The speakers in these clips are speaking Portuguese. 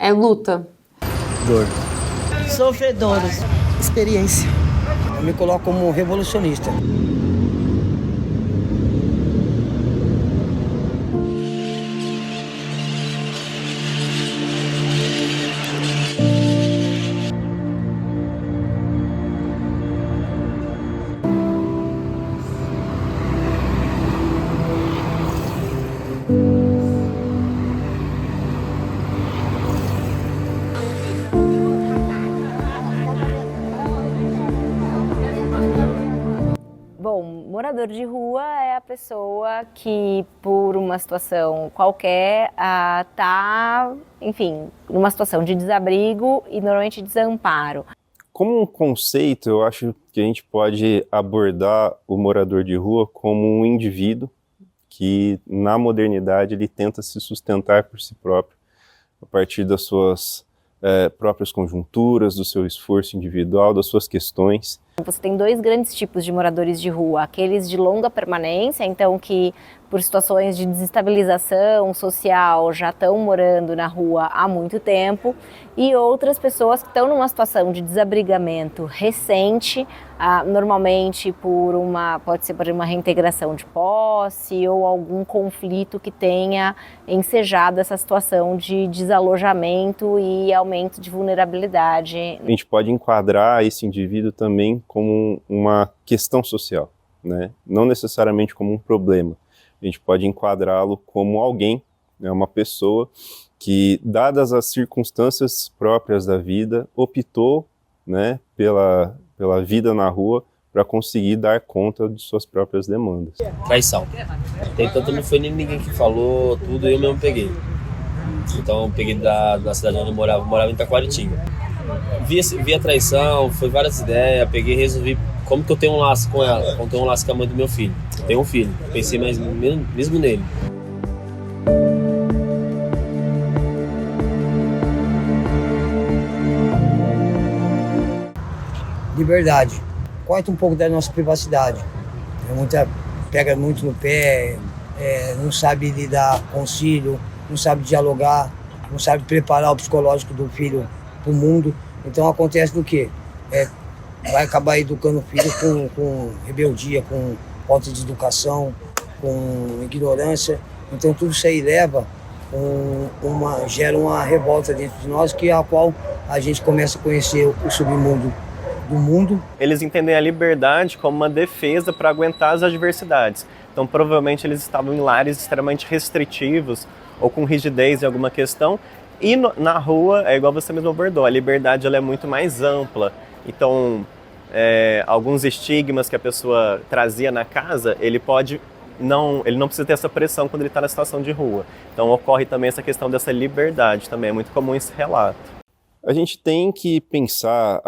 É luta. Dor. Sofredores. Experiência. Eu me coloco como revolucionista. Bom, morador de rua é a pessoa que, por uma situação qualquer, tá, enfim, numa situação de desabrigo e normalmente desamparo. Como um conceito, eu acho que a gente pode abordar o morador de rua como um indivíduo que, na modernidade, ele tenta se sustentar por si próprio, a partir das suas próprias conjunturas, do seu esforço individual, das suas questões. Você tem dois grandes tipos de moradores de rua, aqueles de longa permanência, então que por situações de desestabilização social já estão morando na rua há muito tempo, e outras pessoas que estão numa situação de desabrigamento recente, normalmente pode ser por uma reintegração de posse ou algum conflito que tenha ensejado essa situação de desalojamento e aumento de vulnerabilidade. A gente pode enquadrar esse indivíduo também como uma questão social, né? Não necessariamente como um problema. A gente pode enquadrá-lo como alguém, né? Uma pessoa que, dadas as circunstâncias próprias da vida, optou, né, pela vida na rua para conseguir dar conta de suas próprias demandas. Traição. Tanto não foi nem ninguém que falou tudo, eu mesmo peguei. Então eu peguei da cidade onde eu morava em Taquaritinga. Vi a traição, foi várias ideias, peguei e resolvi como que eu tenho um laço com ela, como eu tenho um laço com a mãe do meu filho. Eu tenho um filho, pensei mesmo nele. Liberdade. Corta um pouco da nossa privacidade. Pega muito no pé, não sabe lidar com o filho, não sabe dialogar, não sabe preparar o psicológico do filho para o mundo. Então acontece do quê? Vai acabar educando o filho com rebeldia, com falta de educação, com ignorância. Então tudo isso aí gera uma revolta dentro de nós, a qual a gente começa a conhecer o submundo do mundo. Eles entendem a liberdade como uma defesa para aguentar as adversidades. Então provavelmente eles estavam em lares extremamente restritivos ou com rigidez em alguma questão. E na rua, é igual você mesmo abordou, a liberdade ela é muito mais ampla. Então, alguns estigmas que a pessoa trazia na casa, ele não precisa ter essa pressão quando ele está na situação de rua. Então ocorre também essa questão dessa liberdade, também é muito comum esse relato. A gente tem que pensar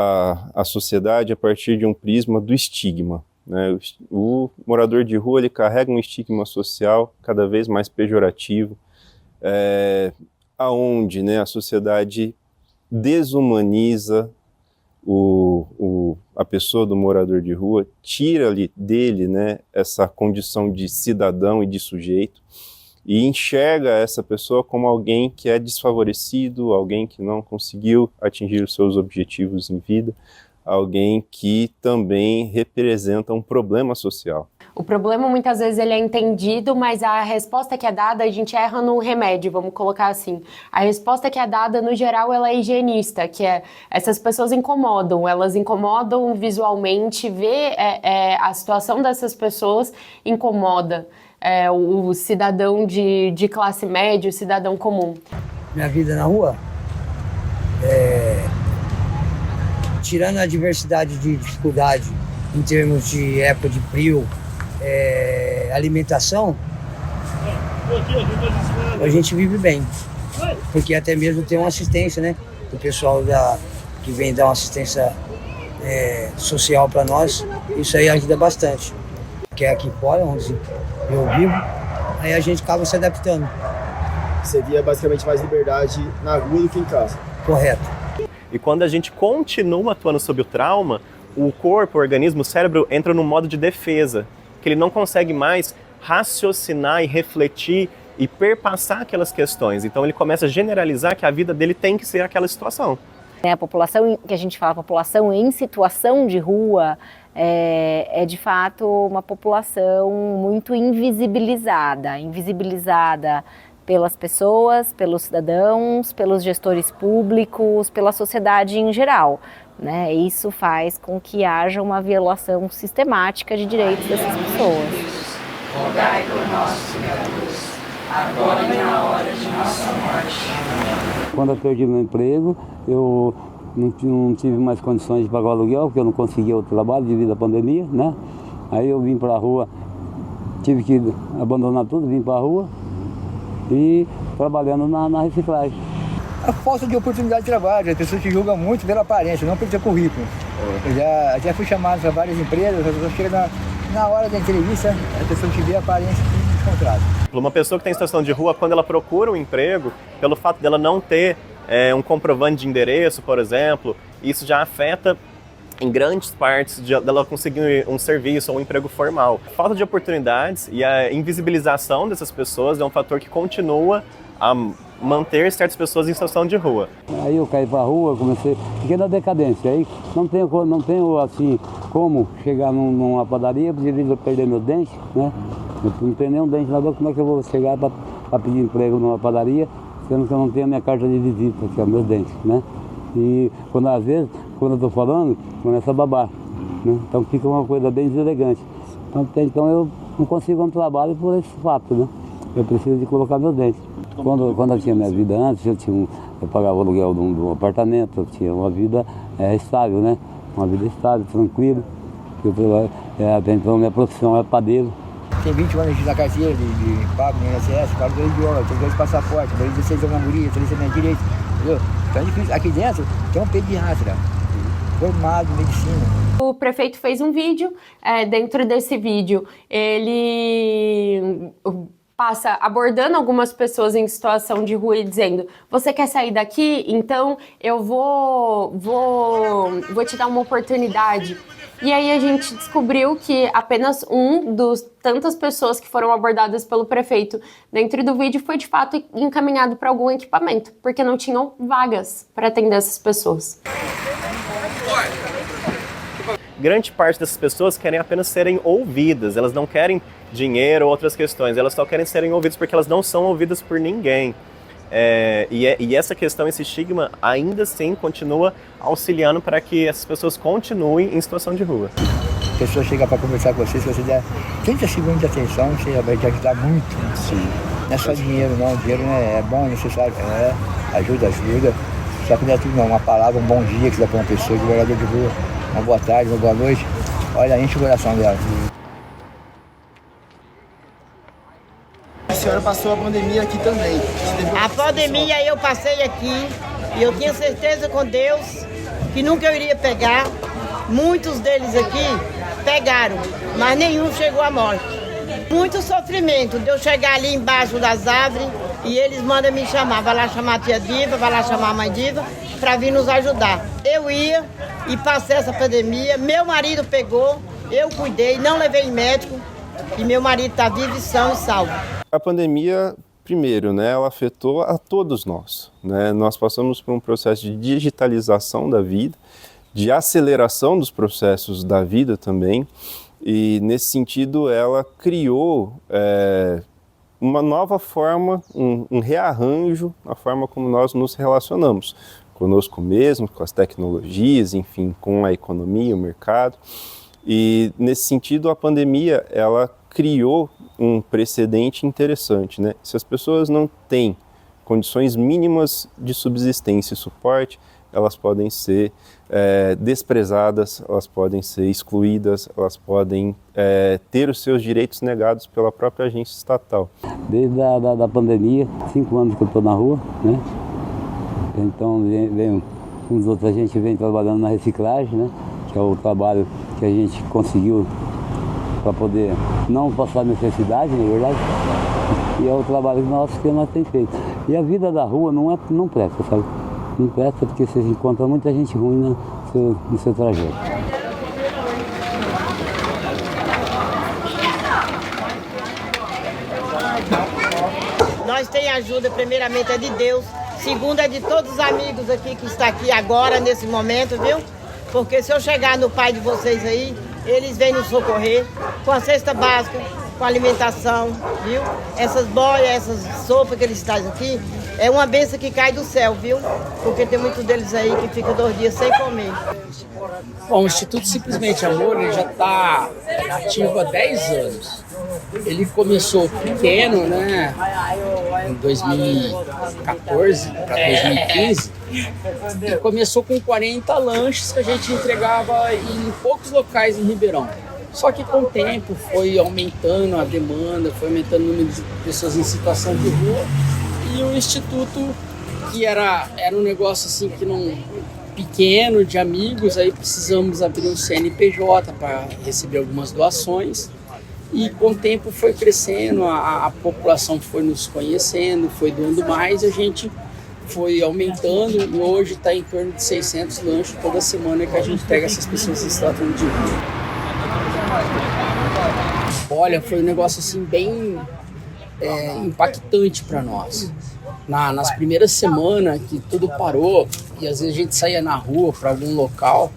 a sociedade a partir de um prisma do estigma, né? O morador de rua ele carrega um estigma social cada vez mais pejorativo, aonde, né, a sociedade desumaniza a pessoa do morador de rua, tira dele, né, essa condição de cidadão e de sujeito, e enxerga essa pessoa como alguém que é desfavorecido, alguém que não conseguiu atingir os seus objetivos em vida, alguém que também representa um problema social. O problema muitas vezes ele é entendido, mas a resposta que é dada, a gente erra no remédio, vamos colocar assim. A resposta que é dada, no geral, ela é higienista, que é essas pessoas elas incomodam visualmente, ver a situação dessas pessoas incomoda o cidadão de classe média, o cidadão comum. Minha vida na rua, tirando a diversidade de dificuldade em termos de época de frio, alimentação, a gente vive bem, porque até mesmo tem uma assistência, né, do pessoal que vem dar uma assistência social para nós. Isso aí ajuda bastante, que é aqui fora onde eu vivo, aí a gente acaba se adaptando. Você via basicamente mais liberdade na rua do que em casa. Correto. E quando a gente continua atuando sob o trauma, o corpo, o organismo, o cérebro entra num modo de defesa, que ele não consegue mais raciocinar e refletir e perpassar aquelas questões. Então ele começa a generalizar que a vida dele tem que ser aquela situação. A população, que a gente fala, população em situação de rua, é de fato uma população muito invisibilizada pelas pessoas, pelos cidadãos, pelos gestores públicos, pela sociedade em geral, né? Isso faz com que haja uma violação sistemática de direitos dessas pessoas. Rogai por nós, pecadores, agora e na hora de nossa morte. Quando eu perdi meu emprego, eu não tive mais condições de pagar o aluguel, porque eu não conseguia outro trabalho devido à pandemia, né? Aí eu vim para a rua, tive que abandonar tudo, vim para a rua e trabalhando na reciclagem. A falta de oportunidade de trabalho, as pessoas te julgam muito pela aparência, não pelo seu currículo. Eu já fui chamado para várias empresas, as pessoas chegam na hora da entrevista, a pessoa te vê a aparência e te contrata. Uma pessoa que tem situação de rua, quando ela procura um emprego, pelo fato dela não ter um comprovante de endereço, por exemplo, isso já afeta em grandes partes dela conseguir um serviço ou um emprego formal. A falta de oportunidades e a invisibilização dessas pessoas é um fator que continua a manter certas pessoas em situação de rua. Aí eu caí para a rua, fiquei na decadência. Aí não tenho assim como chegar numa padaria, preciso perder meu dente, né? Eu não tenho nenhum dente na boca, como é que eu vou chegar para pedir emprego numa padaria, sendo que eu não tenho a minha carta de visita, que é o meu dente, né? E às vezes, quando eu estou falando, começa a babar, né? Então fica uma coisa bem deselegante. Então eu não consigo um trabalho por esse fato, né? Eu preciso de colocar meus dentes. Quando eu tinha minha vida antes, eu pagava o aluguel de um apartamento, eu tinha uma vida estável, né? Uma vida estável, tranquila. Então minha profissão é padeiro. Tem 20 anos na carteira de pago no INSS, pago 2 idiomas, tenho 2 passaportes, 16 anos na guria, 3 anos na direita, entendeu? Então é difícil. Aqui dentro tem um pediatra formado em medicina. O prefeito fez um vídeo, dentro desse vídeo ele passa abordando algumas pessoas em situação de rua e dizendo: você quer sair daqui? Então eu vou te dar uma oportunidade. E aí a gente descobriu que apenas um dos tantas pessoas que foram abordadas pelo prefeito dentro do vídeo foi de fato encaminhado para algum equipamento, porque não tinham vagas para atender essas pessoas. Grande parte dessas pessoas querem apenas serem ouvidas, elas não querem dinheiro ou outras questões, elas só querem serem ouvidas porque elas não são ouvidas por ninguém. E essa questão, esse estigma, ainda assim continua auxiliando para que essas pessoas continuem em situação de rua. A pessoa chega para conversar com você, se você der 30 segundos de atenção, você vai te ajudar muito. Sim. Não é só dinheiro, não. Dinheiro é bom, é necessário. Ajuda. Só que não é tudo, não. Uma palavra, um bom dia que você dá para uma pessoa, de morador de rua, uma boa tarde, uma boa noite. Olha, enche o coração dela. A senhora passou a pandemia aqui também. A pandemia eu passei aqui e eu tinha certeza com Deus que nunca eu iria pegar. Muitos deles aqui pegaram, mas nenhum chegou à morte. Muito sofrimento de eu chegar ali embaixo das árvores e eles mandam me chamar. Vai lá chamar a tia Diva, vai lá chamar a mãe Diva para vir nos ajudar. Eu ia e passei essa pandemia. Meu marido pegou, eu cuidei, não levei em médico e meu marido está vivo e são e salvo. A pandemia, primeiro, né, ela afetou a todos nós, né? Nós passamos por um processo de digitalização da vida, de aceleração dos processos da vida também, e nesse sentido ela criou uma nova forma, um rearranjo na forma como nós nos relacionamos conosco mesmo, com as tecnologias, enfim, com a economia, o mercado. E nesse sentido a pandemia ela criou um precedente interessante, né? Se as pessoas não têm condições mínimas de subsistência e suporte, elas podem ser desprezadas, elas podem ser excluídas, elas podem ter os seus direitos negados pela própria agência estatal. Desde a pandemia, 5 anos que eu estou na rua, né? Então, com os outros, a gente vem trabalhando na reciclagem, né? Que é o trabalho que a gente conseguiu para poder não passar necessidade, na verdade. E é o trabalho nosso que nós temos feito. E a vida da rua não presta, sabe? Não presta porque você encontra muita gente ruim no seu trajeto. nós temos ajuda, primeiramente é de Deus, segundo é de todos os amigos aqui que estão aqui agora, nesse momento, viu? Porque se eu chegar no pai de vocês aí, eles vêm nos socorrer com a cesta básica, com a alimentação, viu? Essas boias, essas sopas que eles trazem aqui, é uma bênção que cai do céu, viu? Porque tem muitos deles aí que ficam 2 dias sem comer. Bom, o Instituto Simplesmente Amor ele já está ativo há 10 anos. Ele começou pequeno, né, em 2014 para 2015, e começou com 40 lanches que a gente entregava em poucos locais em Ribeirão. Só que com o tempo foi aumentando a demanda, foi aumentando o número de pessoas em situação de rua, e o Instituto, que era um negócio assim que não... pequeno, de amigos, aí precisamos abrir um CNPJ para receber algumas doações, e com o tempo foi crescendo, a população foi nos conhecendo, foi doando mais, a gente foi aumentando e hoje está em torno de 600 lanches toda semana que a gente pega essas pessoas em situação de rua. Olha, foi um negócio assim bem impactante para nós. Nas primeiras semanas que tudo parou e às vezes a gente saía na rua para algum local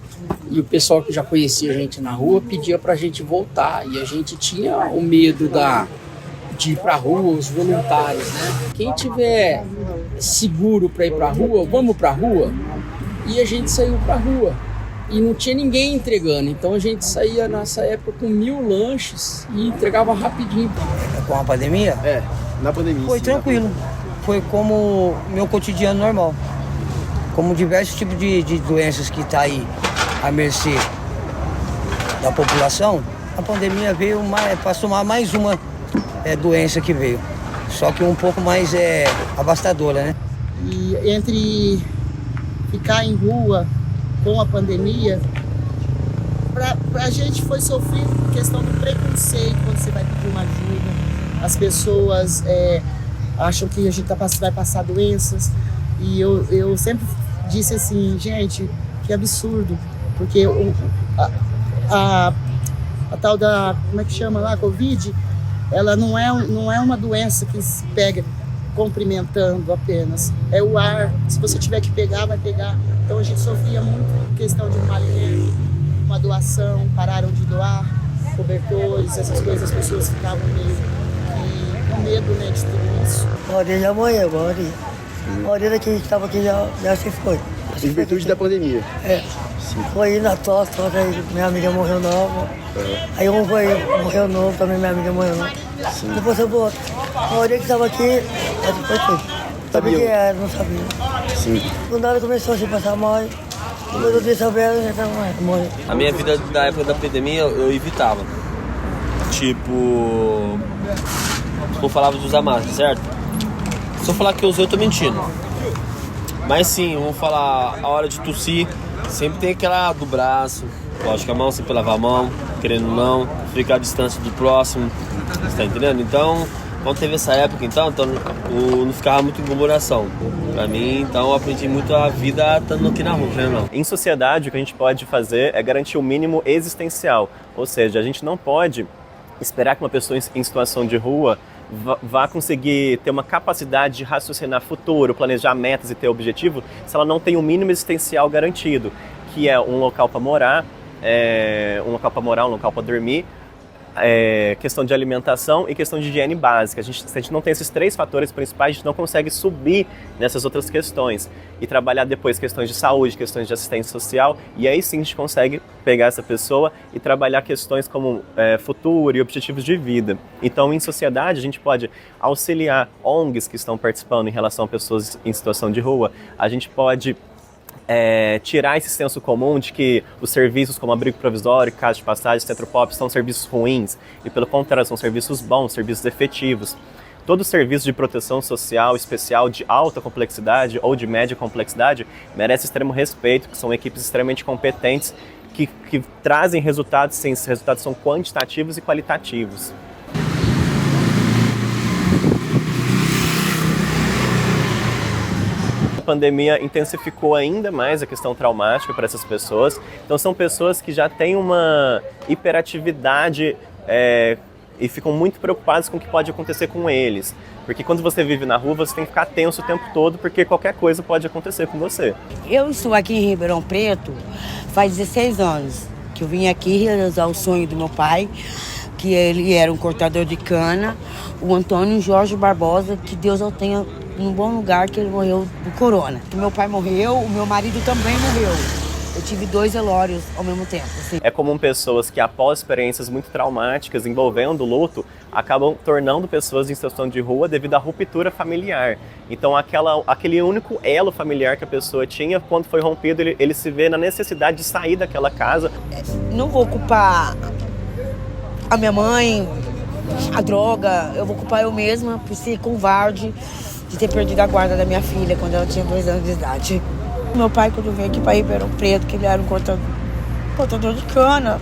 e o pessoal que já conhecia a gente na rua pedia para a gente voltar, e a gente tinha o medo de ir para a rua, os voluntários, né? Quem tiver seguro para ir para a rua, vamos para a rua. E a gente saiu para a rua e não tinha ninguém entregando, então a gente saía nessa época com 1000 lanches e entregava rapidinho. Com a pandemia? É, na pandemia. Foi tranquilo. Foi como meu cotidiano normal. Como diversos tipos de doenças que está aí à mercê da população, a pandemia veio para somar mais uma doença que veio. Só que um pouco mais avastadora, né? E entre ficar em rua com a pandemia, pra gente foi sofrido por questão do preconceito quando você vai pedir uma ajuda. As pessoas acham que a gente vai passar doenças, e eu sempre disse assim, gente, que absurdo, porque a tal da, como é que chama lá, Covid, ela não é uma doença que se pega cumprimentando apenas, é o ar, se você tiver que pegar, vai pegar. Então a gente sofria muito por questão de um alimento, uma doação, pararam de doar cobertores, essas coisas, as pessoas ficavam meio com medo, né, de tudo isso. A maioria já morreu, a maioria daqui que estava aqui já se foi. Em virtude da pandemia? É. Sim. Foi na tosse, aí minha amiga morreu nova. Aí um morreu novo, também minha amiga morreu nova. Sim. Depois eu vou. A maioria que estava aqui, depois foi. Sabia que era, não sabia. Sim. Quando ela começou a se passar mal, depois eu disse saber, ela já estava morrendo. A minha vida da época da pandemia eu evitava. Tipo, eu falava de usar máscara, certo? Se eu falar que eu usei, eu tô mentindo. Mas sim, vamos falar, a hora de tossir, sempre tem aquela do braço. Lógico, a mão sempre lavar a mão, querendo ou não, ficar à distância do próximo, você tá entendendo? Então, quando teve essa época, então eu não ficava muito em comemoração. Pra mim, então, eu aprendi muito a vida estando aqui na rua, não. Em sociedade, o que a gente pode fazer é garantir o mínimo existencial. Ou seja, a gente não pode esperar que uma pessoa em situação de rua vá conseguir ter uma capacidade de raciocinar futuro, planejar metas e ter objetivo, se ela não tem o mínimo existencial garantido, que é um local para morar, um local para dormir, questão de alimentação e questão de higiene básica. Se a gente não tem esses 3 fatores principais, a gente não consegue subir nessas outras questões e trabalhar depois questões de saúde, questões de assistência social, e aí sim a gente consegue pegar essa pessoa e trabalhar questões como futuro e objetivos de vida. Então, em sociedade, a gente pode auxiliar ONGs que estão participando em relação a pessoas em situação de rua, a gente pode tirar esse senso comum de que os serviços como abrigo provisório, casa de passagem, centro pop são serviços ruins, e pelo contrário, são serviços bons, serviços efetivos. Todo serviço de proteção social especial de alta complexidade ou de média complexidade merece extremo respeito, que são equipes extremamente competentes que trazem resultados, sim, esses resultados são quantitativos e qualitativos. A pandemia intensificou ainda mais a questão traumática para essas pessoas. Então são pessoas que já têm uma hiperatividade e ficam muito preocupados com o que pode acontecer com eles. Porque quando você vive na rua, você tem que ficar tenso o tempo todo, porque qualquer coisa pode acontecer com você. Eu estou aqui em Ribeirão Preto faz 16 anos, que eu vim aqui realizar o sonho do meu pai, que ele era um cortador de cana, o Antônio Jorge Barbosa, que Deus o tenha num bom lugar, que ele morreu do corona. Meu pai morreu, o meu marido também morreu. Eu tive 2 velórios ao mesmo tempo. Assim. É comum pessoas que, após experiências muito traumáticas envolvendo o luto, acabam tornando pessoas em situação de rua devido à ruptura familiar. Então, aquele único elo familiar que a pessoa tinha, quando foi rompido, ele se vê na necessidade de sair daquela casa. Não vou culpar a minha mãe, a droga, eu vou culpar eu mesma por ser covarde de ter perdido a guarda da minha filha quando ela tinha 2 anos de idade. Meu pai, quando veio aqui para Ribeirão Preto, que ele era um cortador de cana,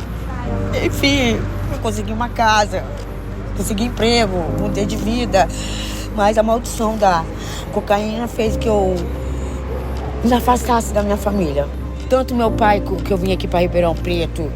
enfim, eu consegui uma casa, consegui emprego, mudei de vida, mas a maldição da cocaína fez que eu me afastasse da minha família. Tanto meu pai, que eu vim aqui para Ribeirão Preto,